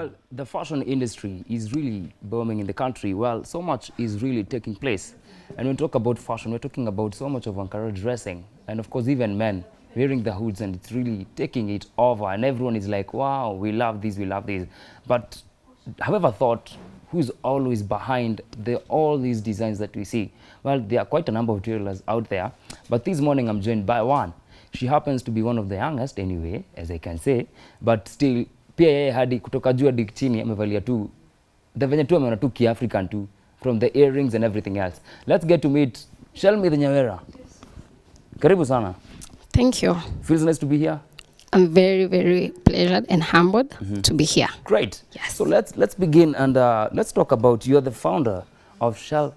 Well, the fashion industry is really booming in the country. Well, so much is really taking place. And when we talk about fashion, we're talking about so much of Ankara dressing. And of course, even men wearing the hoods, and it's really taking it over. And everyone is like, wow, we love this, we love this. But however thought, who's always behind all these designs that we see? Well, there are quite a number of tailors out there. But this morning, I'm joined by one. She happens to be one of the youngest anyway, as I can say. But still, pia yeye hadi kutoka juu hadi chini amevalia tu the venye tu ameona tu kiafrican tu, from the earrings and everything else. Let's get to meet Shelmi the Nyawera. Karibu sana. Thank you. Feels nice to be here. I'm very, very pleasured and humbled to be here. Great. Yes. So let's begin, and let's talk about, you're the founder of Shell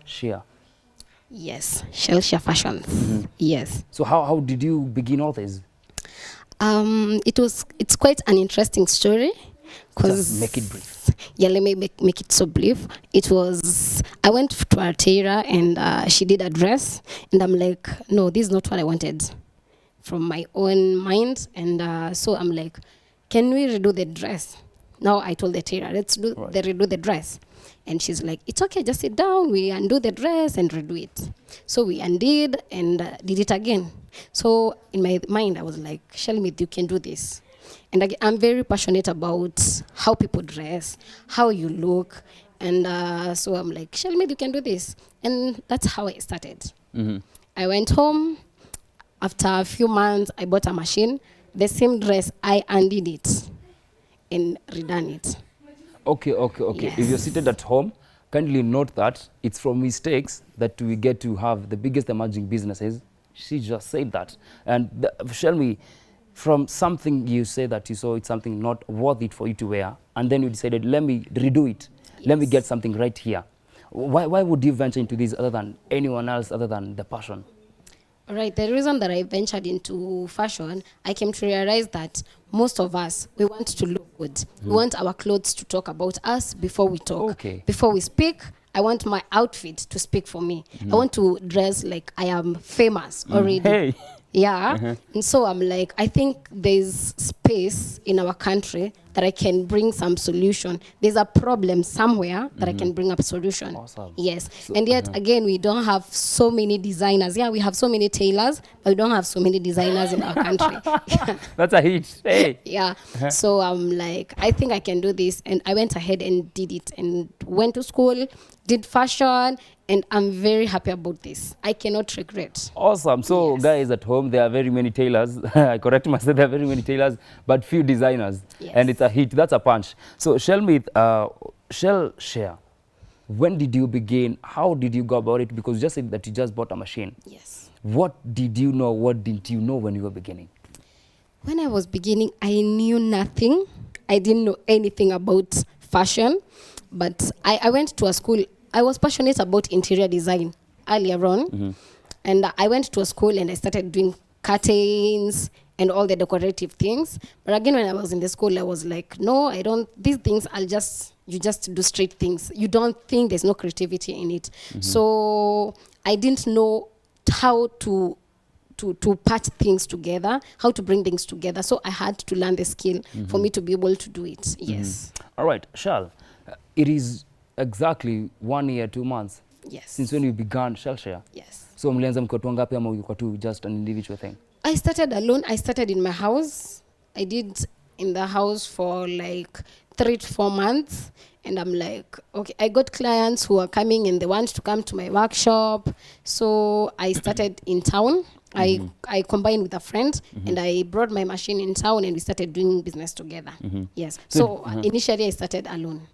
Yes, Shell Fashions. Yes. So how did you begin all this? It's quite an interesting story. Just make it brief. Yeah, let me make it so brief. I went to a tailor and she did a dress, and I'm like, no, this is not what I wanted from my own mind. And so I'm like, can we redo the dress? Now I told the tailor, let's redo the dress. And she's like, it's okay, just sit down. We undo the dress and redo it. So we undid and did it again. So in my mind, I was like, Shelmi, you can do this. And I'm very passionate about how people dress, how you look. And so I'm like, Shelmi, you can do this. And that's how I started. I went home. After a few months, I bought a machine. The same dress, I undid it and redone it. Okay. Yes. If you're seated at home, kindly note that it's from mistakes that we get to have the biggest emerging businesses. She just said that. And Shelmi, from something you say that you saw it's something not worth it for you to wear, and then you decided, let me redo it. Yes. Let me get something right here. Why would you venture into this other than anyone else, other than the passion? Right. The reason that I ventured into fashion, I came to realize that most of us, we want to look good. We want our clothes to talk about us before we talk. Okay. Before we speak, I want my outfit to speak for me. I want to dress like I am famous already. Hey. Yeah. And so I'm like, I think there's space in our country that I can bring some solution. There's a problem somewhere that I can bring up a solution. Awesome. Yes. So, and yet, again, we don't have so many designers. Yeah, we have so many tailors, but we don't have so many designers in our country. That's a hit. Hey. Yeah. So I'm like, I think I can do this. And I went ahead and did it and went to school, did fashion, and I'm very happy about this. I cannot regret. Awesome. So Yes. guys at home, there are very many tailors. I correct myself, there are very many tailors, but few designers. Yes. And it's a hit. That's a punch. So Shelmi, Share, when did you begin? How did you go about it? Because you just said that you just bought a machine. Yes. What did you know? What didn't you know when you were beginning? When I was beginning, I knew nothing. I didn't know anything about fashion, but I went to a school. I was passionate about interior design earlier on, and I went to a school and I started doing curtains and all the decorative things. But again, when I was in the school, I was like, no, I don't, these things, you just do straight things. You don't think there's no creativity in it. So I didn't know how to patch things together, how to bring things together. So I had to learn the skill for me to be able to do it. Yes. All right, Shell, it is exactly 1 year, 2 months Yes. since when you began Share. Yes. So mlianza mkiwa watu ngapi ama ulikuwa tu just an individual thing? I started alone. I started in my house. I did in the house for like 3 to 4 months. And I'm like, okay, I got clients who are coming and they want to come to my workshop. So I started in town. I combined with a friend and I brought my machine in town and we started doing business together. Yes. So initially I started alone.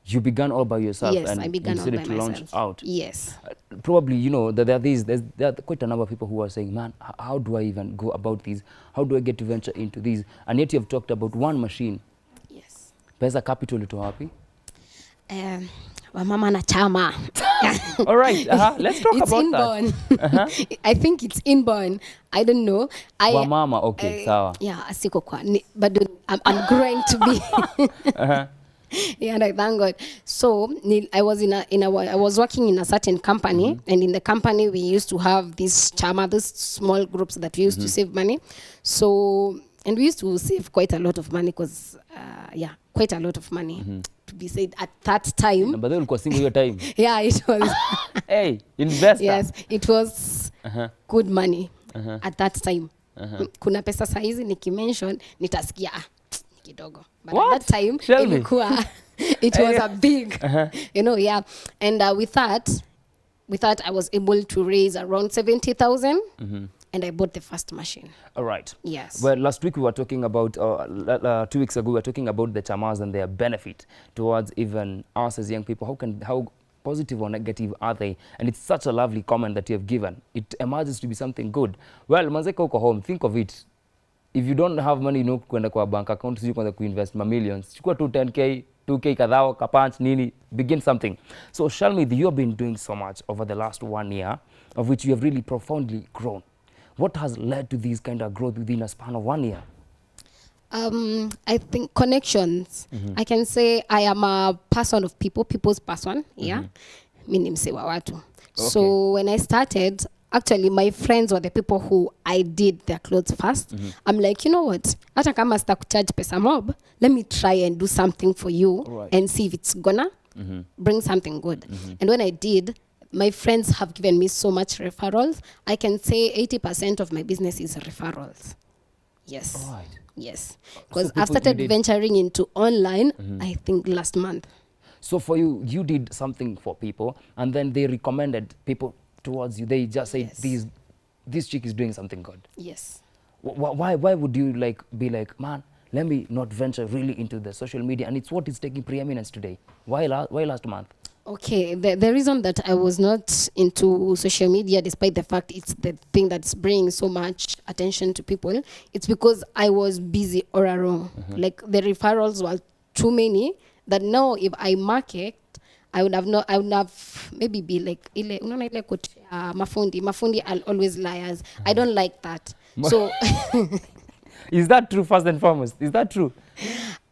You began all by yourself. Yes, and I began you all by decided to launch myself. out. Yes. Probably, you know, there are quite a number of people who are saying, man, how do I even go about this? How do I get to venture into this? And yet you have talked about one machine. Yes. Pesa capital ito wapi? Wamama na chama. All right, let's talk It's about inborn. that. I think it's inborn. I don't know. Wamama, okay, sawa. Yeah, asiko kwa. But I'm growing to be. Yeah, and I thank God. So I was I was working in a certain company, and in the company we used to have these chama, these small groups that we used to save money. So And we used to save quite a lot of money because, yeah, quite a lot of money to be said at that time. But then ulikuwa single your time. Yeah, it was. Hey, investor. Yes, it was good money at that time. Kuna pesa saizi nikimention nitasikia kidogo. But What? at that time Tell me. ilikuwa it was a big, you know, yeah. And with that I was able to raise around 70,000 and I bought the first machine. All right. Yes. Well, last week we were talking about, 2 weeks ago, we were talking about the chamas and their benefit towards even us as young people. How positive or negative are they? And it's such a lovely comment that you have given. It emerges to be something good. Well, manzeka uko home, think of it. If you don't have money, kwenda kwa bank account, sio kwanza kuinvest millions. Chukua tu 10k, 2k kadhao, kapunch, nini, begin something. So, Shalmi, you have been doing so much over the last 1 year, of which you have really profoundly grown. What has led to this kind of growth within a span of 1 year? I think connections. I can say I am a person of people's person. Yeah. Mi ni mse wa watu. So when I started, actually my friends were the people who I did their clothes first. I'm like, you know what? Hata kama sita kucharge pesa mob, let me try and do something for you and see if it's gonna bring something good. And when I did, my friends have given me so much referrals. I can say 80% of my business is referrals. Yes. All right. Yes. Because So I've started venturing into online, I think last month. So for you, you did something for people, and then they recommended people towards you. They just say, this chick is doing something good. Yes. Why would you be like, man, let me not venture really into the social media? And it's what is taking preeminence today. Why last month? Okay, the reason that I was not into social media, despite the fact it's the thing that's bringing so much attention to people, it's because I was busy all around. Like the referrals were too many that now if I market, I would have maybe be like, unaona ile quote, mafundi, I'll always liars. I don't like that. So Is that true, first and foremost? Is that true?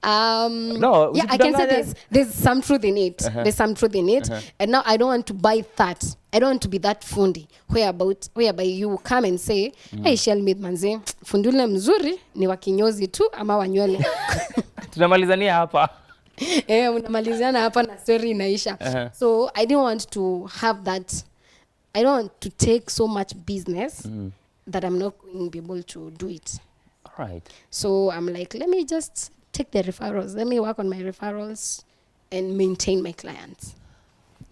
No. Yeah, I can say there's some truth in it. There's some truth in it. And now I don't want to buy that. I don't want to be that fundi whereby you come and say, hey, Shelmi manze, fundi ule mzuri ni wa kinyozi tu ama wa nywele. Tunamalizania hapa. Unamaliziana hapa na story inaisha. So I didn't want to have that. I don't want to take so much business that I'm not going to be able to do it. All right. So I'm like, let me just take the referrals. Let me work on my referrals and maintain my clients.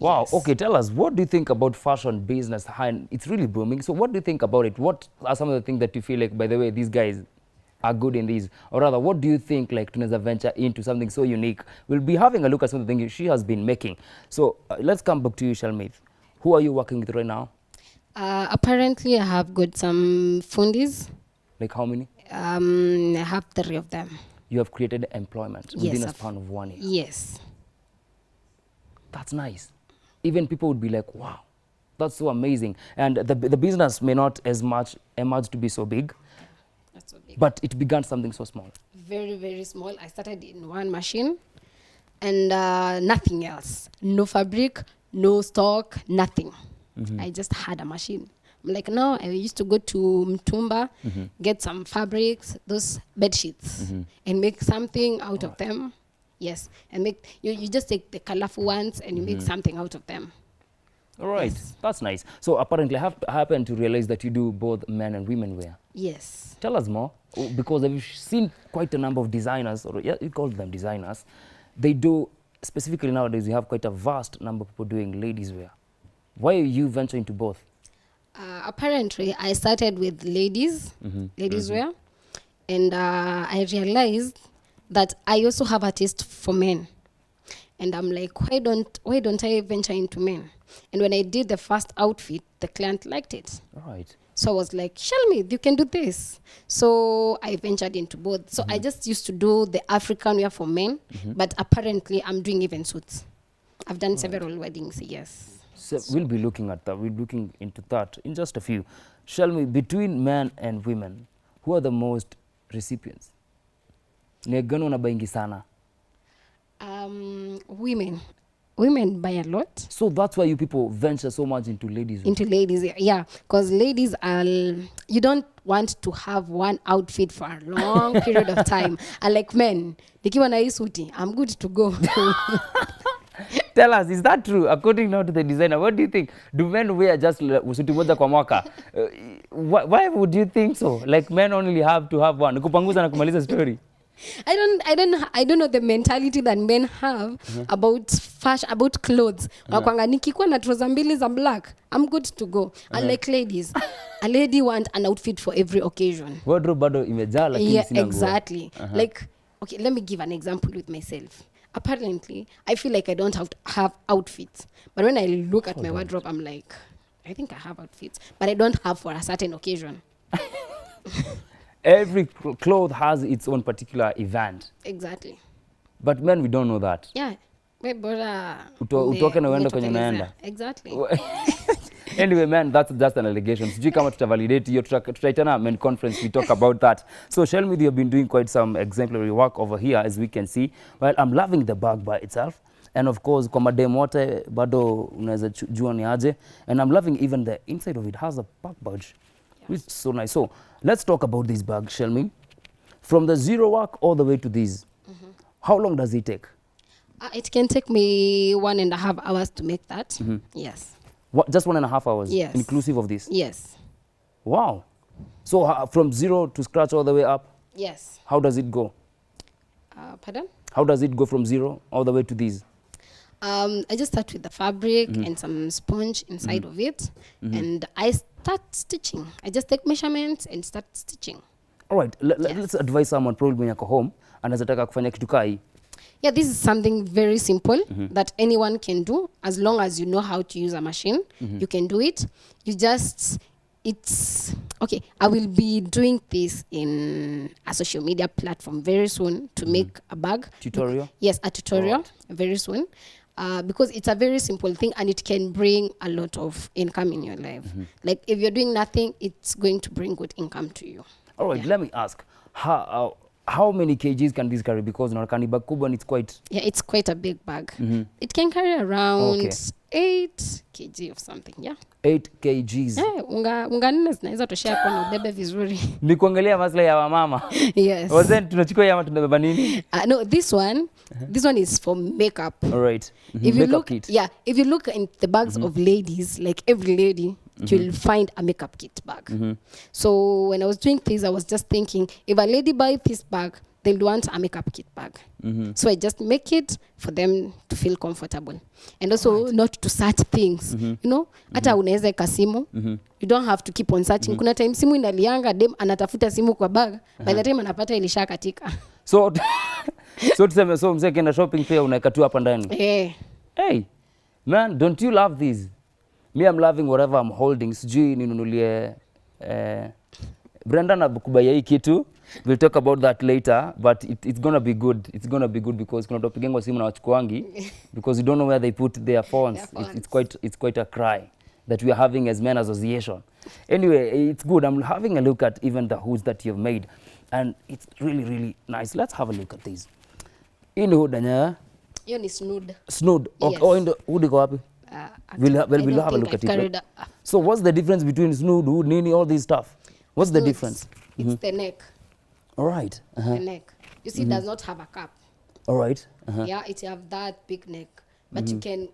Wow. Yes. Okay, tell us, what do you think about fashion business? It's really booming. So what do you think about it? What are some of the things that you feel like, by the way, these guys are good in these? Or rather, what do you think like tunaweza venture into something so unique? We'll be having a look at some of the things she has been making. So let's come back to you, Shalmith. Who are you working with right now? Apparently, I have got some fundis. Like how many? I have 3 of them. You have created employment within a span of 1 year. Yes. That's nice. Even people would be like, wow, that's so amazing. And the business may not as much emerge to be so big, That's so big. but it began something so small. Very, very small. I started in one machine and nothing else. No fabric, no stock, nothing. I just had a machine. I'm like, no, I used to go to Mtumba, get some fabrics, those bed sheets, and make something out of them. Yes, and make you just take the colorful ones and you make something out of them. All right, that's nice. So apparently I happened to realize that you do both men and women wear. Yes. Tell us more, because I've seen quite a number of designers, or yeah, you call them designers. They do, specifically nowadays, you have quite a vast number of people doing ladies wear. Why are you venturing into both? Apparently, I started with ladies wear, and I realized that I also have a taste for men, and I'm like, why don't I venture into men? And when I did the first outfit, the client liked it. All right. So I was like, Shelmi, you can do this. So I ventured into both. So I just used to do the African wear for men, but apparently I'm doing even suits. I've done several weddings, yes. So we'll be looking at that. We'll be looking into that in just a few. Shelmi, between men and women, who are the most recipients? Ni gani unabaingi sana? Women. women buy a lot. So that's why you people venture so much into ladies. Into ladies, yeah, because ladies are, you don't want to have one outfit for a long period of time. Unlike men, nikiwa na hii suti, I'm good to go. Tell us, is that true? According now to the designer, what do you think? Do men wear just suti moja kwa mwaka? Why would you think so? Like men only have to have one. Kupanguza na kumaliza story. I don't know the mentality that men have about fashion, about clothes. Wakwanga nikikuwa na trouser mbili za black, I'm good to go. Unlike ladies, a lady want an outfit for every occasion. Wardrobe bado imejaa lakini Yeah, sina nguo. exactly. Like, okay, let me give an example with myself. Apparently, I feel like I don't have outfits. But when I look at my wardrobe, I'm like, I think I have outfits. But I don't have for a certain occasion. Every cloth has its own particular event. Exactly. But men, we don't know that. Yeah. Utoke na uende kwenye unaenda. Exactly. Anyway, man, that's just an allegation. Sijui kama tutavalidate hiyo, tutaitana men conference, we talk about that. So Shelmi, you have been doing quite some exemplary work over here, as we can see. Well, I'm loving the bag by itself. And of course, kwa madem wote, bado unaweza jua ni aje. And I'm loving even the inside of it has a back badge, which is so nice. So let's talk about this bag, Shelmi. From the zero work all the way to this, how long does it take? It can take me 1.5 hours to make that. Yes. What, just 1.5 hours? Yes. Inclusive of this? Yes. Wow. So from zero to scratch all the way up? Yes. How does it go? Pardon? How does it go from zero all the way to these? I just start with the fabric and some sponge inside of it. And I start stitching. I just take measurements and start stitching. All right. Let's advise someone probably when you're home and anataka kufanya kitu kai. Yeah, this is something very simple that anyone can do as long as you know how to use a machine. You can do it. You just, it's, okay, I will be doing this in a social media platform very soon to make a bag. Tutorial? Yes, a tutorial very soon. Because it's a very simple thing and it can bring a lot of income in your life. Like if you're doing nothing, it's going to bring good income to you. All right, let me ask, how many kgs can this carry? Because Narakani bag kubwa, it's quite... Yeah, it's quite a big bag. It can carry around 8 kg of something, yeah. 8 kgs. Yeah, unga nne zinaweza toshea kwa na ubebe vizuri. Ni kuangalia maslahi ya wamama. Yes. Wasn't tunachukua yama tunabeba nini? No, this one is for makeup. All right. If you Makeup look, kit. yeah, if you look in the bags of ladies, like every lady, you'll find a makeup kit bag. So when I was doing this, I was just thinking, if a lady buys this bag, they'll want a makeup kit bag. So I just make it for them to feel comfortable. And also not to search things. You know, hata unaweza eka simu. You don't have to keep on searching. Kuna time simu inalianga, dem anatafuta simu kwa bag. By the time anapata ilisha katika. So tuseme, so mzee kenda shopping pia unaweka tu hapa ndani. Hey, man, don't you love these? Me, I'm loving whatever I'm holding. Sijui ninunulie Brenda na kubaya hii kitu. We'll talk about that later, but it's gonna be good. It's gonna be good because kuna topigengwa simu na wachukuangi because you don't know where they put their phones. It's quite a cry that we are having as men association. Anyway, it's good. I'm having a look at even the hoods that you've made, and it's really, really nice. Let's have a look at these. In the hood, Hiyo ni snood. Snood. Yes. Oh, in the hood iko wapi? We'll have a look at it. Right? So what's the difference between snood, hood, nini, all this stuff? What's the difference? It's the neck. All right. The neck. You see, it does not have a cap. All right. Yeah, it have that big neck, but you can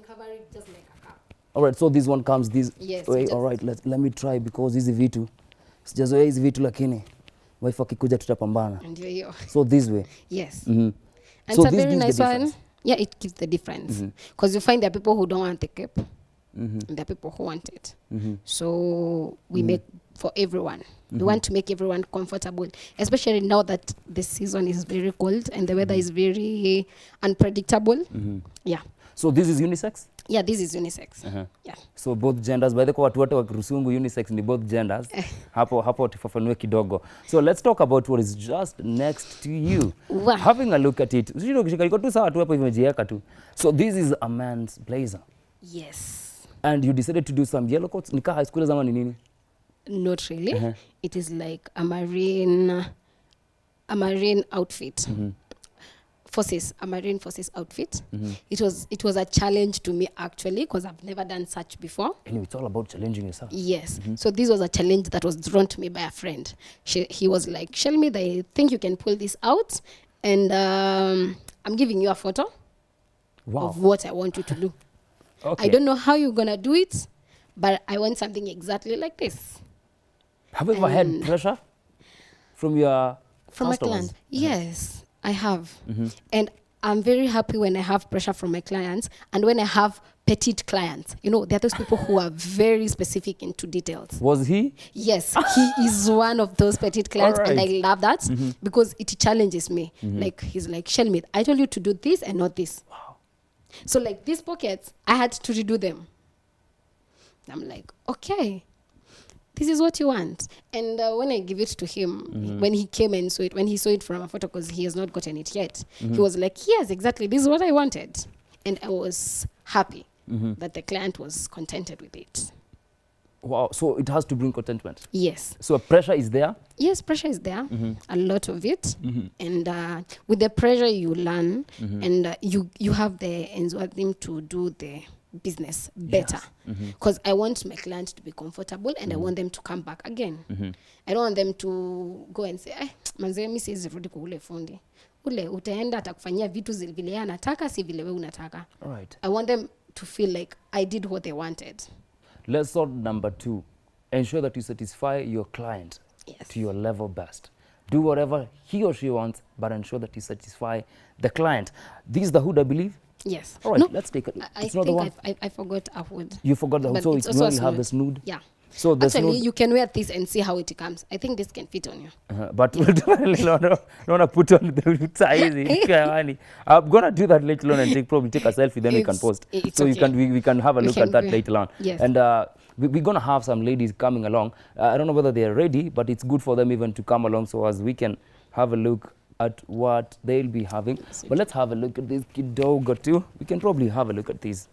cover it just like a cap. All right. So this one comes this way. Yes, All right. Let me try because hizi vitu sijazoea hizi vitu lakini wife akikuja tutapambana. Ndio hiyo. So this way. Yes. And so it's a very nice one. Yeah, it gives the difference because you find there are people who don't want the cap, and there are people who want it. So we make for everyone. We want to make everyone comfortable, especially now that the season is very cold and the weather is very unpredictable. Yeah. So this is unisex? Yeah, this is unisex. Yeah. So both genders. By the way, watu wote wa Kirusungu unisex ni both genders. Hapo tufafanue kidogo. So let's talk about what is just next to you. Wow. Having a look at it. Sio kishika iko tu sawa tu hapo imejiweka tu. So this is a man's blazer. Yes. And you decided to do some yellow coats. Nika high school zama ni nini? Not really. It is like a marine outfit. forces, a marine forces outfit. It was a challenge to me actually, because I've never done such before. Anyway, it's all about challenging yourself. Yes. So this was a challenge that was drawn to me by a friend. He was like, Shelmi, I think you can pull this out, and I'm giving you a photo of what I want you to do. Okay. I don't know how you're gonna do it, but I want something exactly like this. Have you ever had pressure from your From customers? my client? Yes, I have. And I'm very happy when I have pressure from my clients, and when I have petite clients. You know, there are those people who are very specific into details. Was he? Yes, he is one of those petite clients, and I Alright. love that because it challenges me. Like, he's like, Shelmi, I told you to do this and not this. Wow. So like these pockets, I had to redo them. I'm like, okay, this is what you want. And when I give it to him, when he came and saw it, when he saw it from a photo, because he has not gotten it yet, he was like, yes, exactly, this is what I wanted. And I was happy that the client was contented with it. Wow. So it has to bring contentment. Yes. So pressure is there. Yes, pressure is there, a lot of it. And with the pressure, you learn, and you have the enthusiasm to do the business better. Because I want my clients to be comfortable, and I want them to come back again. I don't want them to go and say, manze mimi siwezi rudi kwa ule fundi. Ule utaenda atakufanyia vitu vile yeye anataka, si vile wewe unataka. All right. I want them to feel like I did what they wanted. Lesson number 2, ensure that you satisfy your client Yes. to your level best. Do whatever he or she wants, but ensure that you satisfy the client. This is the hood, I believe. Yes. All right, No, let's take it. I It's not the one. think I forgot a hood. You forgot the hood. But So it's it's also a only have the snood. snood. Yeah. So the Actually, snood. you can wear this and see how it comes. I think this can fit on you. But we'll definitely not put on the size. I'm gonna do that later on and probably take a selfie, then we can It's- post. it's So you okay. can we can have a We look can at that do- later on. yes. And we're gonna have some ladies coming along. I don't know whether they're ready, but it's good for them even to come along so as we can have a look at what they'll be having. But let's have a look at this kidogo too. We can probably have a look at these.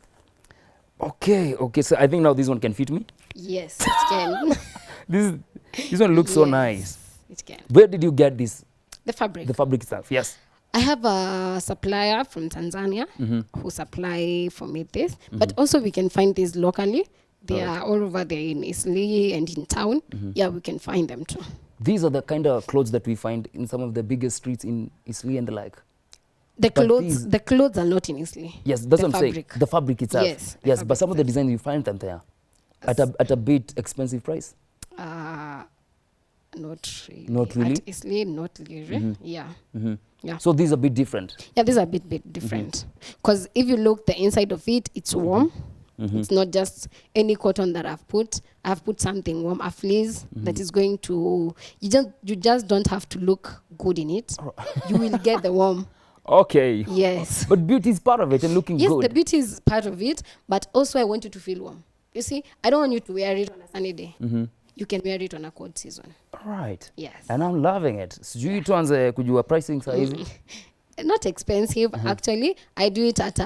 Okay, so I think now this one can fit me. Yes, it can. This one looks so Yes, nice. It can. Where did you get this? The fabric. The fabric itself, yes. I have a supplier from Tanzania who supply for me this, but also we can find this locally. They are all over there in Isli and in town. Yeah, we can find them too. These are the kind of clothes that we find in some of the biggest streets in Isli and the like. The But clothes are not in Isli. Yes, that's The what I'm saying. fabric. The fabric itself. Yes, the Yes, fabric but some of the itself. designs you find them there at a bit expensive price. Not really. Not really? At Isli, not really. Yeah. Yeah. So these are a bit different. Yeah, these are a bit different. Because if you look the inside of it, it's warm. It's not just any cotton that I've put. I've put something warm, a fleece that is going to, you just don't have to look good in it. You will get the warm. Okay. Yes. But beauty is part of it and looking Yes, good. the beauty is part of it, but also I want you to feel warm. You see, I don't want you to wear it on a sunny day. You can wear it on a cold season. Right. Yes. And I'm loving it. Sijui tuanze kujua pricing saa hizi. Not expensive, actually. I do it at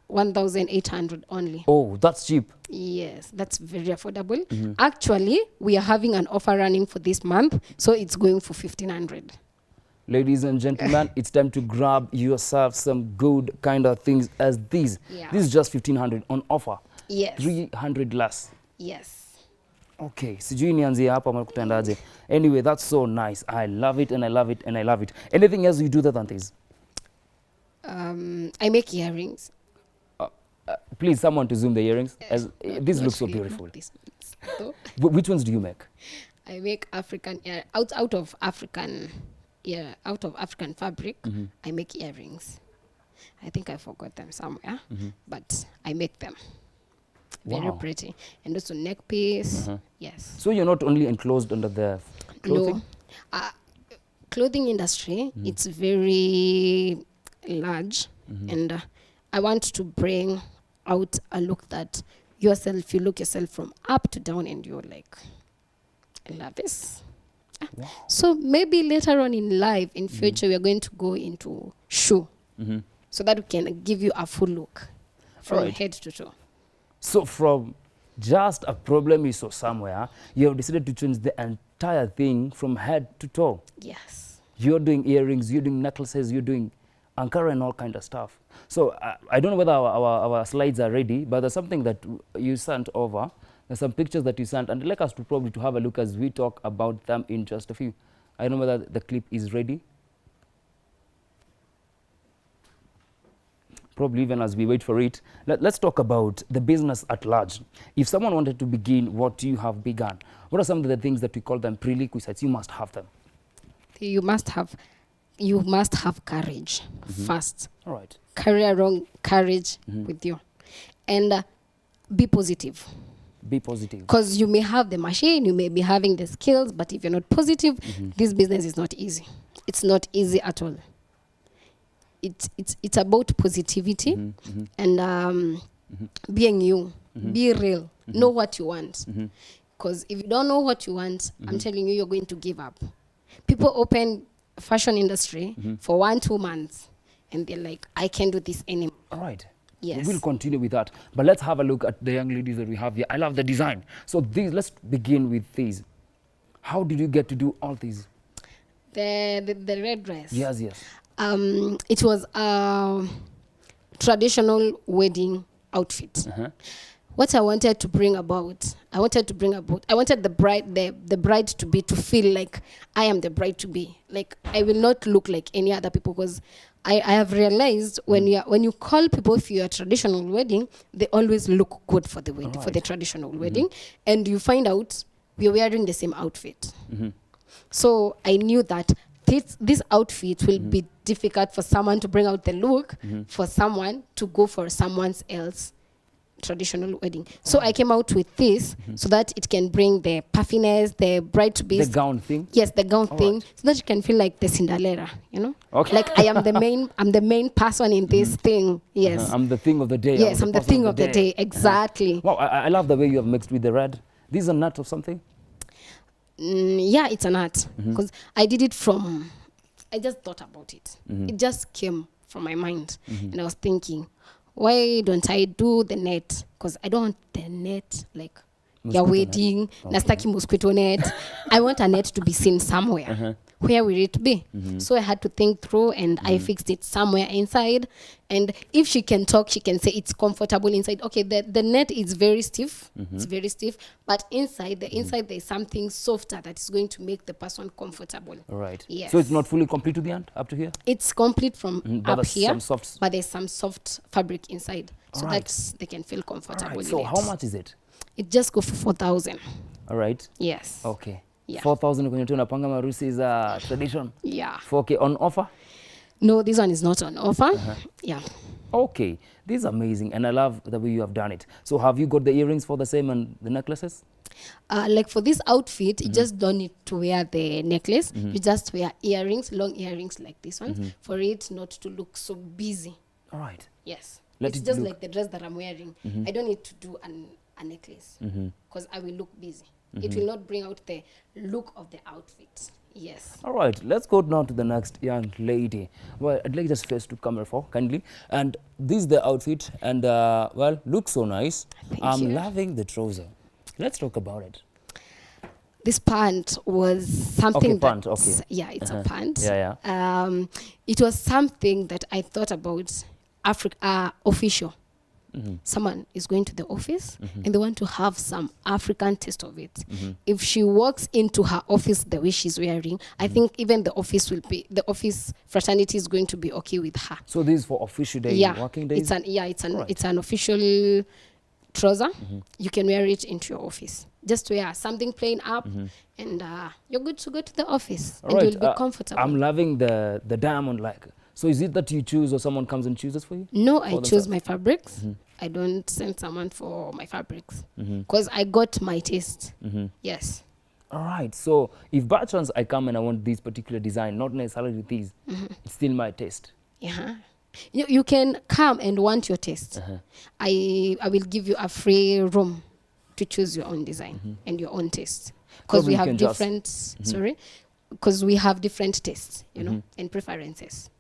1,800 only. Oh, that's cheap. Yes, that's very affordable. Actually, we are having an offer running for this month, so it's going for 1,500. Ladies and gentlemen, it's time to grab yourself some good kind of things as these. Yeah. This is just 1,500 on offer. Yes. 300 less. Yes. Okay, sijui nianzie hapa ama kutendaje. Anyway, that's so nice. I love it and I love it and I love it. Anything else you do other than this? I make earrings. Please, someone to zoom the earrings. As this Not looks so really, beautiful. not these ones, though. Which ones do you make? I make African out of African fabric. I make earrings. I think I forgot them somewhere, but I make them. Very Wow. pretty, and also neck piece. Yes. So you're not only enclosed under the clothing? No. Clothing industry, it's very large, and I want to bring out a look that you look yourself from up to down, and you're like, I love this. Wow. So maybe later on in life, in future, we are going to go into shoe, so that we can give you a full look from Alright. head to toe. So from just a problem you saw somewhere, you have decided to change the entire thing from head to toe. Yes. You're doing earrings, you're doing necklaces, you're doing Ankara and all kind of stuff. So I don't know whether our slides are ready, but there's something that you sent over. There's some pictures that you sent, and I'd like us to probably to have a look as we talk about them in just a few. I don't know whether the clip is ready. Probably even as we wait for it, let's talk about the business at large. If someone wanted to begin what you have begun, what are some of the things that we call them prerequisites? You must have them. You must have courage first. All right. Carry around courage with you, and be positive. Be positive. Because you may have the machine, you may be having the skills, but if you're not positive, this business is not easy. It's not easy at all. It's about positivity and being you. Be real. Know what you want. Because if you don't know what you want, I'm telling you, you're going to give up. People open fashion industry for 1-2 months, and they're like, I can't do this anymore. All right. Yes. We'll continue with that. But let's have a look at the young ladies that we have here. I love the design. So let's begin with these. How did you get to do all these? The red dress. Yes, yes. It was a traditional wedding outfit. What I wanted to bring about, I wanted the bride to feel like I am the bride to be. Like I will not look like any other people, because I have realized when you call people for your traditional wedding, they always look good for the wedding, for the traditional wedding, and you find out we're wearing the same outfit. So I knew that this outfit will be difficult for someone to bring out the look, for someone to go for someone else traditional wedding. So I came out with this so that it can bring the puffiness, the bride to be. The gown thing? Yes, the gown thing, right. so that you can feel like the Cinderella, you know? Okay. Like I'm the main person in this thing. Yes. I'm the thing of the day. Yes, I'm the thing of the day. Exactly. Wow, I love the way you have mixed with the red. This is a nut of something? Yeah, it's an art. Because I did it I just thought about it. It just came from my mind. And I was thinking, why don't I do the net? Because I don't want the net like your wedding, nastaki mosquito net. I want a net to be seen somewhere. Where will it be? So I had to think through, and I fixed it somewhere inside. And if she can talk, she can say it's comfortable inside. Okay, the net is very stiff. It's very stiff. But inside there is something softer that is going to make the person comfortable. All right. Yes. So it's not fully complete to the end, up to here? It's complete from but up there's here, some soft... but there's some soft fabric inside, so Alright. that they can feel comfortable. Right. So in how it. much is it? It just go for 4,000. All right. Yes. Okay. Yeah. 4,000 kwenye tunapanga marusi za tradition. Yeah. 4K on offer? No, this one is not on offer. Yeah. Okay. This is amazing, and I love the way you have done it. So have you got the earrings for the same and the necklaces? Like for this outfit, you just don't need to wear the necklace. You just wear earrings, long earrings like this one, for it not to look so busy. All right. Yes. Let it's it just look... like the dress that I'm wearing. I don't need to do a necklace, because I will look busy. It will not bring out the look of the outfit. Yes. All right, let's go now to the next young lady. Well, I'd like just face to camera for kindly. And this is the outfit, and well, looks so nice. Thank you. Loving the trouser. Let's talk about it. This pant was something Okay, pant, okay. Yeah, it's a pant. Yeah, yeah. It was something that I thought about official. Someone is going to the office and they want to have some African taste of it. If she walks into her office the way she's wearing, I think even the office fraternity is going to be okay with her. So this is for official day, working days? It's an official trouser. You can wear it into your office. Just wear something plain up and you're good to go to the office. All and right. you'll be comfortable. I'm loving the diamond like. So is it that you choose or someone comes and chooses for you? No, I choose my fabrics. I don't send someone for my fabrics because I got my taste. Yes. All right. So if by chance I come and I want this particular design, not necessarily these, it's still my taste. Yeah. You can come and want your taste. I will give you a free room to choose your own design and your own taste, because we have different. Sorry, because we have different tastes, you know, and preferences.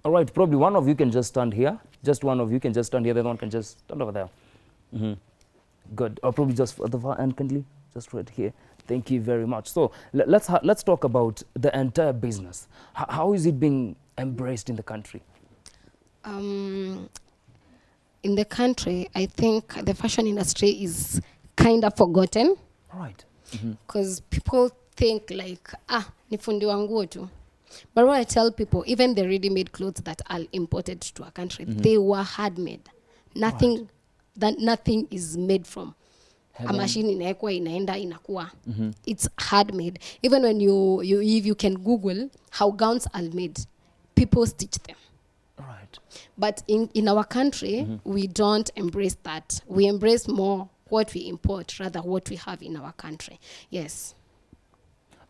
All right, probably one of you can just stand here. Just one of you can just stand here. The other one can just stand over there. Good. Or probably just at the far end, kindly. Just right here. Thank you very much. So let's talk about the entire business. How is it being embraced in the country? In the country, I think the fashion industry is kind of forgotten All right. because people think like, ni fundi wa nguo tu. But what I tell people, even the ready-made clothes that are imported to our country, they were handmade. Nothing nothing is made from a machine inaekwa inaenda inakuwa. It's handmade. Even when if you can Google how gowns are made, people stitch them. All right. But in our country, we don't embrace that. We embrace more what we import rather what we have in our country. Yes.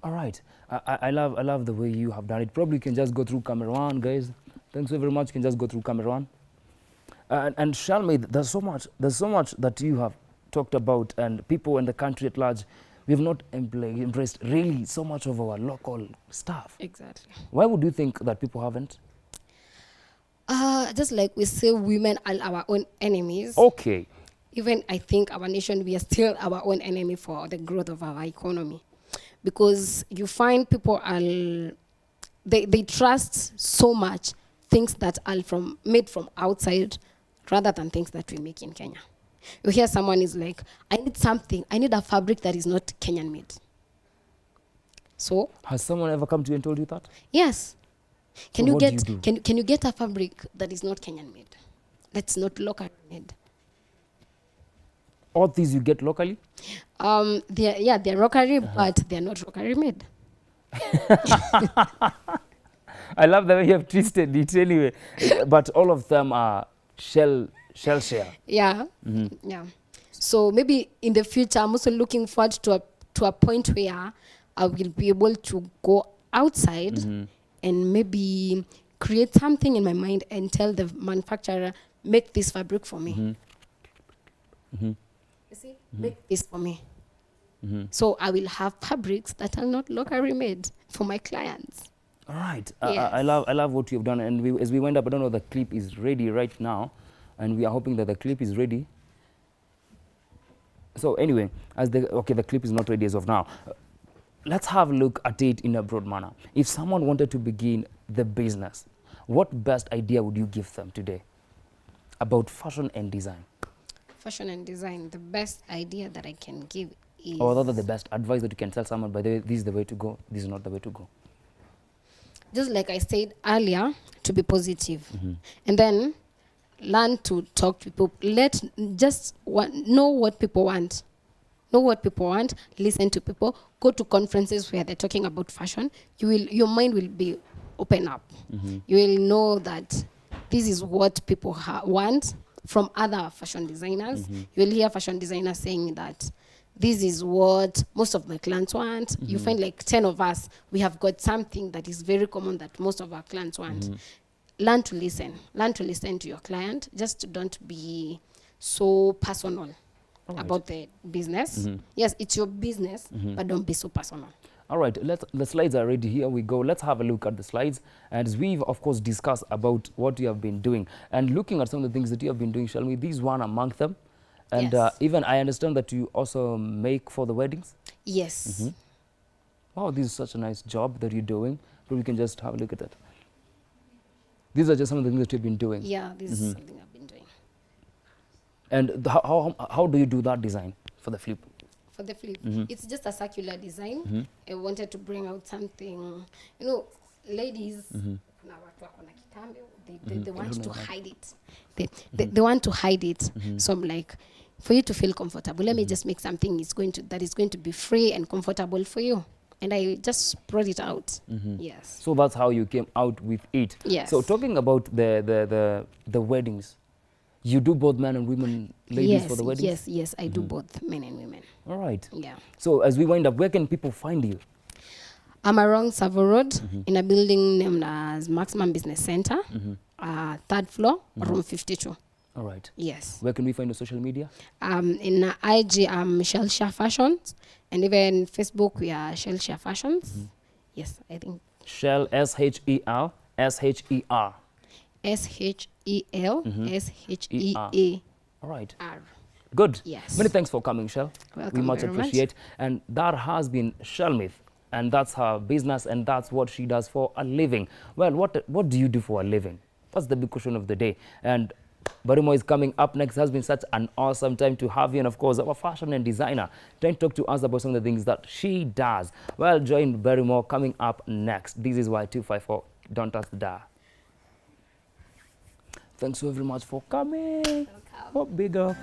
All right. I love the way you have done it. Probably you can just go through camera one, guys. Thanks very much. You can just go through camera one. And Shalmi, there's so much that you have talked about, and people in the country at large, we have not embraced really so much of our local stuff. Exactly. Why would you think that people haven't? Just like we say, women are our own enemies. Okay. Even I think our nation, we are still our own enemy for the growth of our economy. Because you find people they trust so much things that are made from outside rather than things that we make in Kenya. You hear someone is like, I need a fabric that is not Kenyan made. So Has someone ever come to you and told you that? yes. Can So you what do get you do? can you get a fabric that is not Kenyan made? That's not local made. All these you get locally? They're rockery, but they're not rockery made. I love the way you have twisted it anyway. But all of them are shell share. Yeah. Yeah. So maybe in the future, I'm also looking forward to a point where I will be able to go outside and maybe create something in my mind and tell the manufacturer, make this fabric for me. You see, make this for me. So I will have fabrics that are not locally made for my clients. All right. Yes. I love what you've done. And as we wind up, I don't know, the clip is ready right now. And we are hoping that the clip is ready. So anyway, the clip is not ready as of now. Let's have a look at it in a broad manner. If someone wanted to begin the business, what best idea would you give them today about fashion and design? Fashion and design, the best idea that I can give is... Or rather, the best advice that you can tell someone, by the way, this is the way to go, this is not the way to go. Just like I said earlier, to be positive. And then learn to talk to people. Know what people want. Know what people want, listen to people, go to conferences where they're talking about fashion. Your mind will be open up. You will know that this is what people want from other fashion designers. You will hear fashion designers saying that this is what most of my clients want. You find like 10 of us, we have got something that is very common that most of our clients want. Learn to listen. Learn to listen to your client. Just don't be so personal about the business. Yes, it's your business, but don't be so personal. All right, the slides are ready. Here we go. Let's have a look at the slides. And as we've, of course, discussed about what you have been doing and looking at some of the things that you have been doing, shall we? These one among them. And Yes. even I understand that you also make for the weddings. Yes. Wow, this is such a nice job that you're doing. But we can just have a look at it. These are just some of the things that you've been doing. Yeah, this is something I've been doing. And how do you do that design for the flip? For the flip, it's just a circular design. I wanted to bring out something, ladies, kuna watu wako na kitambi, they want to hide it. They want to hide it. So I'm like, for you to feel comfortable, let me just make something that is going to be free and comfortable for you. And I just brought it out. Yes. So that's how you came out with it. Yes. So talking about the weddings, you do both men and women ladies for the weddings? Yes, I do both men and women. All right. Yeah. So as we wind up, where can people find you? I'm around Savo Road in a building named as Maximum Business Center, third floor, room 52. All right. Yes. Where can we find your social media? In IG, Shell Share Fashions, and even Facebook, we are Shell Share Fashions. Yes, I think. Shell, S-H-E-L, S-H-E-R. SHEL, SHEA. All right. R. Good. Yes. Many thanks for coming, Shell. Welcome We much very much. appreciate. And that has been Shelmith, and that's her business, and that's what she does for a living. Well, what do you do for a living? That's the big question of the day. And Barimo is coming up next. It has been such an awesome time to have you, and of course, our fashion and designer trying to talk to us about some of the things that she does. Well, join Barimo coming up next. This is Y254. Don't touch the dial. Thanks so very much for coming. Welcome. Oh, big up.